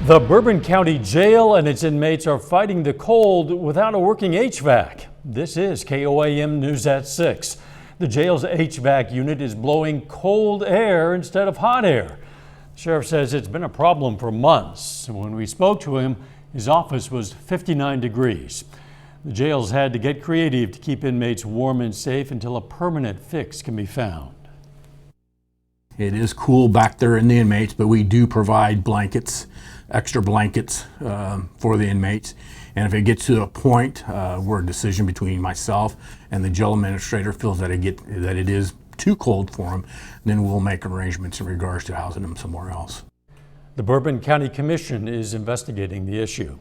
The Bourbon County Jail and its inmates are fighting the cold without a working HVAC. This is KOAM News at 6. The jail's HVAC unit is blowing cold air instead of hot air. The sheriff says it's been a problem for months. When we spoke to him, his office was 59 degrees. The jail's had to get creative to keep inmates warm and safe until a permanent fix can be found. It is cool back there in the inmates, but we do provide blankets, extra blankets for the inmates. And if it gets to a point where a decision between myself and the jail administrator feels that it is too cold for them, then we'll make arrangements in regards to housing them somewhere else. The Bourbon County Commission is investigating the issue.